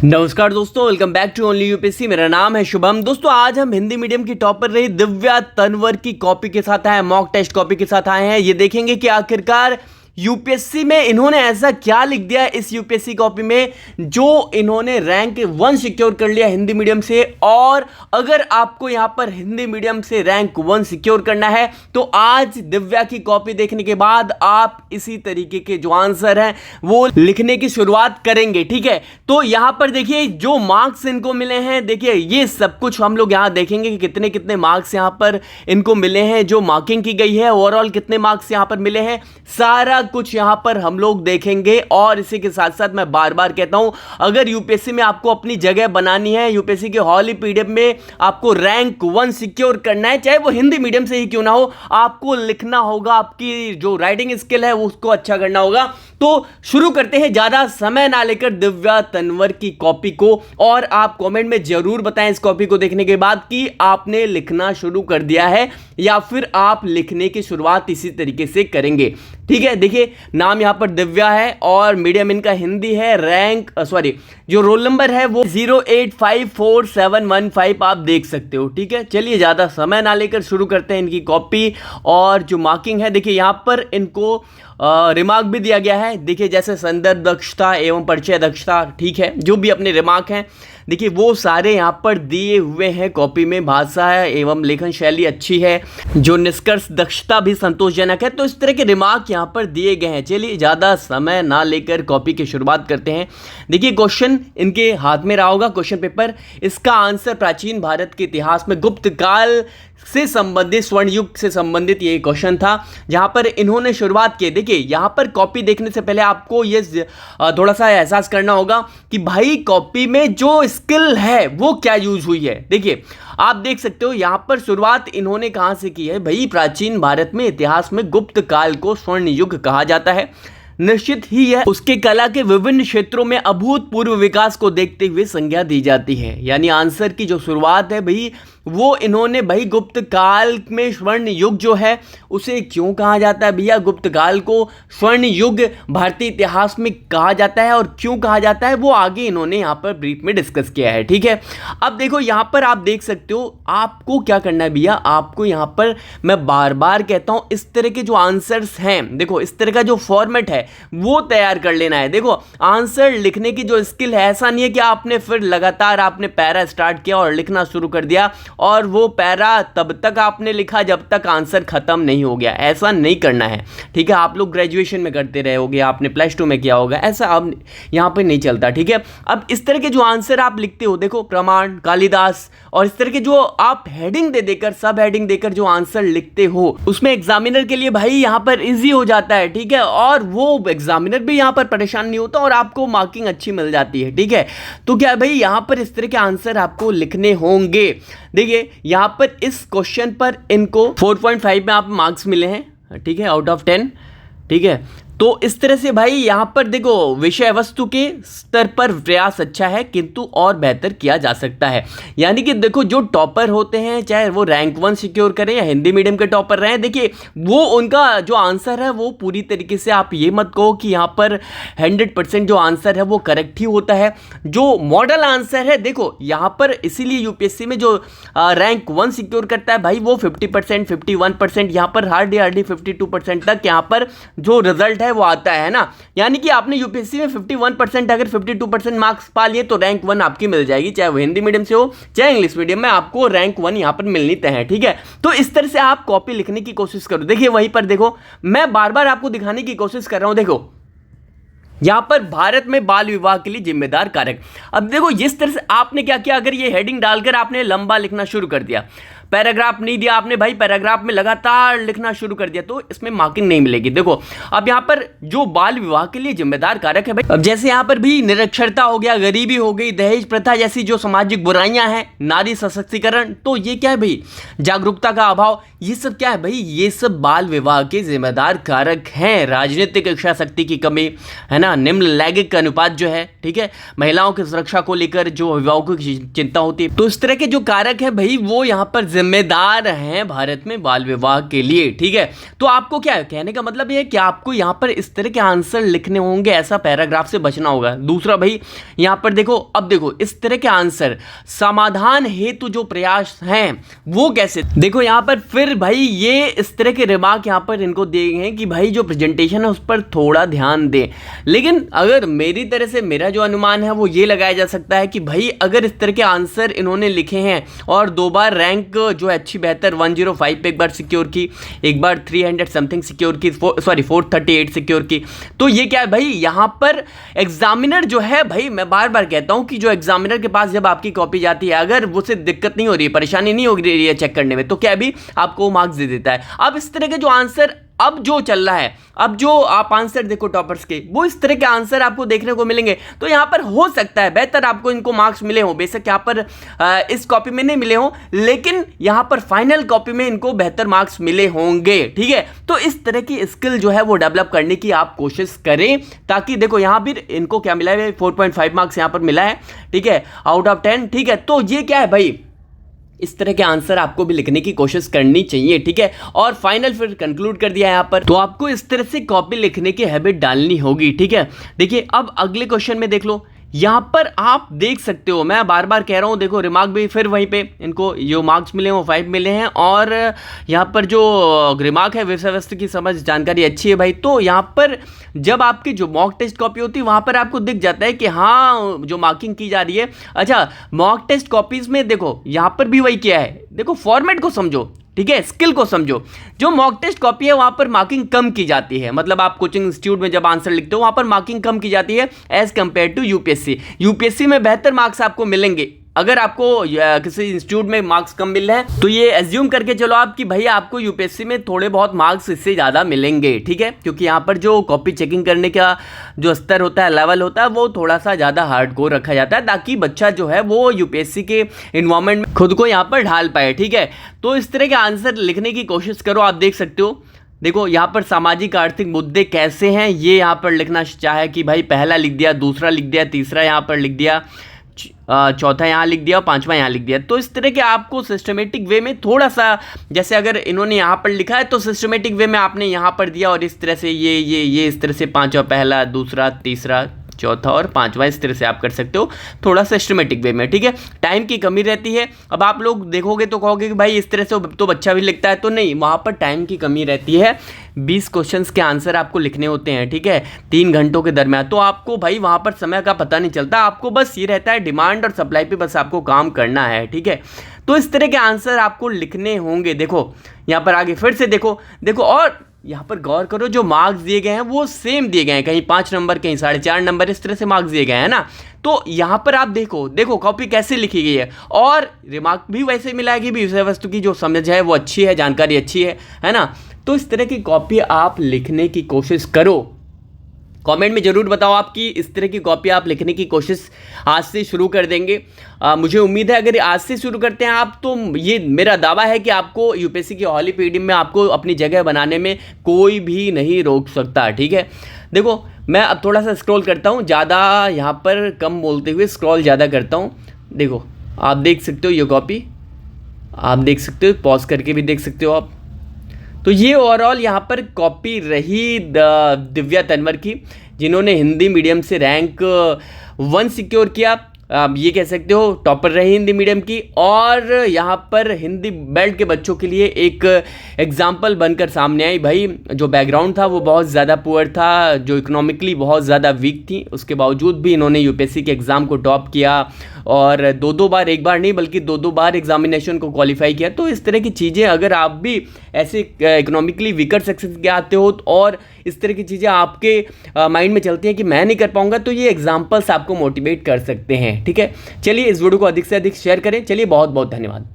नमस्कार दोस्तों, welcome back to only UPSC. मेरा नाम है शुभम। दोस्तों आज हम हिंदी मीडियम की टॉपर रही दिव्या तनवर की कॉपी के साथ आए हैं, मॉक टेस्ट कॉपी के साथ आए हैं। ये देखेंगे कि आखिरकार यूपीएससी में इन्होंने ऐसा क्या लिख दिया इस यूपीएससी कॉपी में जो इन्होंने रैंक 1 सिक्योर कर लिया हिंदी मीडियम से। और अगर आपको यहां पर हिंदी मीडियम से रैंक 1 सिक्योर करना है तो आज दिव्या की कॉपी देखने के बाद आप इसी तरीके के जो आंसर हैं वो लिखने की शुरुआत करेंगे। ठीक है, तो यहां पर देखिए जो मार्क्स इनको मिले हैं, देखिए ये सब कुछ हम लोग यहां देखेंगे कि कितने कितने मार्क्स यहां पर इनको मिले हैं, जो मार्किंग की गई है ओवरऑल कितने मार्क्स यहां पर मिले हैं, सारा कुछ यहां पर हम लोग देखेंगे। और इसी के साथ साथ मैं बार बार कहता हूं, अगर यूपीएससी में आपको अपनी जगह बनानी है, यूपीएससी के हॉली पीडीएफ में आपको रैंक 1 सिक्योर करना है, चाहे वो हिंदी मीडियम से ही क्यों ना हो, आपको लिखना होगा, आपकी जो राइटिंग स्किल है उसको अच्छा करना होगा। तो शुरू करते हैं ज्यादा समय ना लेकर दिव्या तनवर की कॉपी को। और आप कमेंट में जरूर बताएं इस कॉपी को देखने के बाद कि आपने लिखना शुरू कर दिया है या फिर आप लिखने की शुरुआत इसी तरीके से करेंगे। ठीक है, देखिए नाम यहां पर दिव्या है और मीडियम इनका हिंदी है। रैंक जो रोल नंबर है वो 0854715 आप देख सकते हो। ठीक है, चलिए ज्यादा समय ना लेकर शुरू करते हैं इनकी कॉपी। और जो मार्किंग है देखिए यहां पर इनको रिमार्क भी दिया गया है। देखिए जैसे संदर्भ दक्षता एवं परिचय दक्षता, ठीक है, जो भी अपने रिमार्क हैं देखिए वो सारे यहाँ पर दिए हुए हैं कॉपी में। भाषा है एवं लेखन शैली अच्छी है, जो निष्कर्ष दक्षता भी संतोषजनक है। तो इस तरह के रिमार्क यहाँ पर दिए गए हैं। चलिए ज़्यादा समय ना लेकर कॉपी की शुरुआत करते हैं। देखिए क्वेश्चन इनके हाथ में रहा होगा, क्वेश्चन पेपर। इसका आंसर प्राचीन भारत के इतिहास में गुप्त काल से संबंधित, स्वर्ण युग से संबंधित ये क्वेश्चन था जहां पर इन्होंने शुरुआत की। देखिए यहां पर कॉपी देखने से पहले आपको ये थोड़ा सा एहसास करना होगा कि भाई कॉपी में जो स्किल है वो क्या यूज हुई है। देखिए आप देख सकते हो यहां पर शुरुआत इन्होंने कहां से की है। भाई प्राचीन भारत में इतिहास में गुप्त काल को स्वर्ण युग कहा जाता है। निश्चित ही है उसके कला के विभिन्न क्षेत्रों में अभूतपूर्व विकास को देखते हुए संज्ञा दी जाती है। यानी आंसर की जो शुरुआत है भाई वो इन्होंने भाई गुप्त काल में स्वर्ण युग जो है उसे क्यों कहा जाता है भैया, गुप्त काल को स्वर्ण युग भारतीय इतिहास में कहा जाता है और क्यों कहा जाता है वो आगे इन्होंने यहाँ पर ब्रीफ में डिस्कस किया है। ठीक है, अब देखो यहाँ पर आप देख सकते हो आपको क्या करना है भैया, आपको यहाँ पर मैं बार बार कहता हूँ इस तरह के जो आंसर्स हैं, देखो इस तरह का जो फॉर्मेट है वो तैयार कर लेना है। देखो आंसर लिखने की जो स्किल है, ऐसा नहीं है कि आपने फिर लगातार आपने पैरा स्टार्ट किया और लिखना शुरू कर दिया और वो पैरा तब तक आपने लिखा जब तक आंसर खत्म नहीं हो गया। ऐसा नहीं करना है। ठीक है, आप लोग ग्रेजुएशन में करते रहे होगे, आपने प्लस 2 में किया होगा, ऐसा अब यहाँ पे नहीं चलता। ठीक है, अब इस तरह के जो आंसर आप लिखते हो, देखो प्रमाण, कालिदास और इस तरह के जो आप हेडिंग दे देकर, सब हेडिंग देकर जो आंसर लिखते हो उसमें एग्जामिनर के लिए भाई यहाँ पर इजी हो जाता है। ठीक है, और वो एग्जामिनर भी यहाँ पर परेशान नहीं होता और आपको मार्किंग अच्छी मिल जाती है। ठीक है, तो क्या भाई यहाँ पर इस तरह के आंसर आपको लिखने होंगे। देखिए यहां पर इस क्वेश्चन पर इनको 4.5 में आप मार्क्स मिले हैं। ठीक है, आउट ऑफ 10। ठीक है, तो इस तरह से भाई यहां पर देखो विषय वस्तु के स्तर पर प्रयास अच्छा है किंतु और बेहतर किया जा सकता है। यानी कि देखो जो टॉपर होते हैं, चाहे वो रैंक 1 सिक्योर करें या हिंदी मीडियम के टॉपर रहे, देखिए वो उनका जो आंसर है वो पूरी तरीके से आप ये मत कहो कि यहाँ पर 100% जो आंसर है वो करेक्ट ही होता है। जो मॉडल आंसर है देखो यहाँ पर, इसीलिए यूपीएससी में जो रैंक 1 सिक्योर करता है भाई वो 50%, 51%, यहाँ पर हार्डली 52% तक यहाँ पर जो रिजल्ट है वो आता है ना। यानी कि आपने यूपीएससी में 51% अगर 52% मार्क्स पा लिए तो रैंक 1 आपकी मिल जाएगी, चाहे वो हिंदी मीडियम से हो चाहे इंग्लिश मीडियम में, आपको रैंक 1 यहां पर मिलनी तय है। ठीक है, तो इस तरह से आप कॉपी लिखने की कोशिश करो। देखिए वहीं पर देखो मैं बार बार आपको दिखाने की कोशिश कर रहा हूं, देखो यहां पर भारत में बाल विवाह के लिए जिम्मेदार कारक। अब देखो जिस तरह से आपने क्या किया, अगर ये हेडिंग डालकर आपने लंबा लिखना शुरू कर दिया, पैराग्राफ नहीं दिया आपने भाई, पैराग्राफ में लगातार लिखना शुरू कर दिया तो इसमें मार्किंग नहीं मिलेगी। देखो अब यहाँ पर जो बाल विवाह के लिए जिम्मेदार कारक है भाई, अब जैसे यहाँ पर भी निरक्षरता हो गया, गरीबी हो गई, दहेज प्रथा जैसी जो सामाजिक बुराइयां हैं, नारी सशक्तिकरण, तो ये क्या है भाई, जागरूकता का अभाव, ये सब क्या है भाई, ये सब बाल विवाह के जिम्मेदार कारक हैं। राजनीतिक इच्छा शक्ति की कमी है ना, निम्न लैंगिक अनुपात जो है, ठीक है, महिलाओं की सुरक्षा को लेकर जो अभिभावकों की चिंता होती है, तो इस तरह के जो कारक है भाई वो यहाँ पर जिम्मेदार हैं भारत में बाल विवाह के लिए, ठीक है। तो आपको क्या है कहने का मतलब ये है कि आपको यहाँ पर इस तरह के आंसर लिखने होंगे, ऐसा पैराग्राफ से बचना होगा। दूसरा भाई यहाँ पर देखो, अब देखो इस तरह के आंसर समाधान हेतु जो प्रयास हैं वो कैसे, देखो यहाँ पर फिर भाई ये इस तरह के रिमार्क यहाँ पर इनको दिए हैं कि भाई जो प्रेजेंटेशन है उस पर थोड़ा ध्यान दें। लेकिन अगर मेरी तरह से मेरा जो अनुमान है वो ये लगाया जा सकता है कि भाई अगर इस तरह के आंसर इन्होंने लिखे हैं और 2 बार रैंक जो है अच्छी बेहतर 105 पे एक बार सिक्योर की, एक बार 300 समथिंग सिक्योर की, 438 सिक्योर की, तो ये क्या है भाई यहाँ पर एग्जामिनर जो है, भाई मैं बार बार कहता हूँ कि जो एग्जामिनर के पास जब आपकी कॉपी जाती है, अगर उसे दिक्कत नहीं हो रही है, परेशानी नहीं हो रही है चेक करने में, तो क्या भी आपको मार्क्स दे देता है। अब इस तरह के जो आंसर अब जो चल रहा है, अब जो आप आंसर देखो टॉपर्स के, वो इस तरह के आंसर आपको देखने को मिलेंगे। तो यहाँ पर हो सकता है बेहतर आपको इनको मार्क्स मिले हो, बेशक यहाँ पर इस कॉपी में नहीं मिले हो, लेकिन यहाँ पर फाइनल कॉपी में इनको बेहतर मार्क्स मिले होंगे, ठीक है। तो इस तरह की स्किल जो है वो डेवलप करने की आप कोशिश करें, ताकि देखो यहाँ भी इनको क्या मिला है, 4.5 मार्क्स यहाँ पर मिला है, ठीक है, आउट ऑफ 10, ठीक है। तो ये क्या है भाई, इस तरह के आंसर आपको भी लिखने की कोशिश करनी चाहिए, ठीक है। और फाइनल फिर कंक्लूड कर दिया यहाँ पर, तो आपको इस तरह से कॉपी लिखने की हैबिट डालनी होगी, ठीक है। देखिए अब अगले क्वेश्चन में देख लो, यहाँ पर आप देख सकते हो, मैं बार बार कह रहा हूँ, देखो रिमार्क भी फिर वहीं पे इनको जो मार्क्स मिले हैं वो 5 मिले हैं, और यहाँ पर जो रिमार्क है विषय वस्तु की समझ जानकारी अच्छी है भाई। तो यहाँ पर जब आपकी जो मॉक टेस्ट कॉपी होती है वहाँ पर आपको दिख जाता है कि हाँ जो मार्किंग की जा रही है। अच्छा, मॉक टेस्ट कॉपीज़ में देखो यहाँ पर भी वही किया है, देखो फॉर्मेट को समझो, ठीक है, स्किल को समझो। जो मॉक टेस्ट कॉपी है वहाँ पर मार्किंग कम की जाती है, मतलब आप कोचिंग इंस्टीट्यूट में जब आंसर लिखते हो वहाँ पर मार्किंग कम की जाती है as compare to UPSC. UPSC में बेहतर मार्क्स आपको मिलेंगे। अगर आपको किसी इंस्टीट्यूट में मार्क्स कम मिल रहे हैं तो ये एज्यूम करके चलो आप कि भाई आपको यूपीएससी में थोड़े बहुत मार्क्स इससे ज़्यादा मिलेंगे, ठीक है, क्योंकि यहाँ पर जो कॉपी चेकिंग करने का जो स्तर होता है, लेवल होता है, वो थोड़ा सा ज़्यादा हार्डकोर रखा जाता है, ताकि बच्चा जो है वो यूपीएससी के इन्वायरमेंट में खुद को यहाँ पर ढाल पाए, ठीक है। तो इस तरह के आंसर लिखने की कोशिश करो। आप देख सकते हो, देखो यहाँ पर सामाजिक आर्थिक मुद्दे कैसे हैं ये यहाँ पर लिखना चाहे कि भाई पहला लिख दिया, दूसरा लिख दिया, तीसरा यहाँ पर लिख दिया, चौथा यहाँ लिख दिया और पांचवा यहाँ लिख दिया। तो इस तरह के आपको सिस्टमेटिक वे में थोड़ा सा, जैसे अगर इन्होंने यहाँ पर लिखा है तो सिस्टमेटिक वे में आपने यहाँ पर दिया, और इस तरह से ये इस तरह से पांचवा, पहला, दूसरा, तीसरा, चौथा और पांचवा, इस तरह से आप कर सकते हो थोड़ा सिस्टमेटिक वे में, ठीक है। टाइम की कमी रहती है। अब आप लोग देखोगे तो कहोगे कि भाई इस तरह से तो बच्चा भी लिखता है, तो नहीं, वहाँ पर टाइम की कमी रहती है। 20 क्वेश्चंस के आंसर आपको लिखने होते हैं, ठीक है, 3 घंटों के दरमियान। तो आपको भाई वहाँ पर समय का पता नहीं चलता, आपको बस ये रहता है डिमांड और सप्लाई पे बस आपको काम करना है, ठीक है। तो इस तरह के आंसर आपको लिखने होंगे। देखो यहाँ पर आगे फिर से देखो, और यहाँ पर गौर करो, जो मार्क्स दिए गए हैं वो सेम दिए गए हैं, कहीं 5 नंबर, कहीं 4.5 नंबर, इस तरह से मार्क्स दिए गए हैं ना। तो यहाँ पर आप देखो कॉपी कैसे लिखी गई है, और रिमार्क भी वैसे मिला है कि विषय वस्तु की जो समझ है वो अच्छी है, जानकारी अच्छी है ना। तो इस तरह की कॉपी आप लिखने की कोशिश करो। कमेंट में ज़रूर बताओ आपकी इस तरह की कॉपी आप लिखने की कोशिश आज से शुरू कर देंगे। मुझे उम्मीद है अगर आज से शुरू करते हैं आप, तो ये मेरा दावा है कि आपको यूपीएससी की हॉली पीडीएम में आपको अपनी जगह बनाने में कोई भी नहीं रोक सकता, ठीक है। देखो मैं अब थोड़ा सा स्क्रॉल करता हूँ, ज़्यादा यहाँ पर कम बोलते हुए स्क्रॉल ज़्यादा करता हूँ। देखो आप देख सकते हो ये कॉपी, आप देख सकते हो, पॉज करके भी देख सकते हो आप। तो ये ओवरऑल यहाँ पर कॉपी रही दिव्या तन्वर की, जिन्होंने हिंदी मीडियम से रैंक 1 सिक्योर किया। आप ये कह सकते हो टॉपर रही हिंदी मीडियम की, और यहाँ पर हिंदी बेल्ट के बच्चों के लिए एक एग्जाम्पल बनकर सामने आई। भाई जो बैकग्राउंड था वो बहुत ज़्यादा पुअर था, जो इकोनॉमिकली बहुत ज़्यादा वीक थी, उसके बावजूद भी इन्होंने यूपीएससी के एग्ज़ाम को टॉप किया, और 2 बार, एक बार नहीं बल्कि 2 बार एग्जामिनेशन को क्वालिफाई किया। तो इस तरह की चीज़ें अगर आप भी ऐसे इकोनॉमिकली वीकर सेक्शन के आते हो और इस तरह की चीज़ें आपके माइंड में चलती हैं कि मैं नहीं कर पाऊंगा, तो ये एग्जाम्पल्स आपको मोटिवेट कर सकते हैं, ठीक है। चलिए इस वीडियो को अधिक से अधिक शेयर करें। चलिए बहुत बहुत धन्यवाद।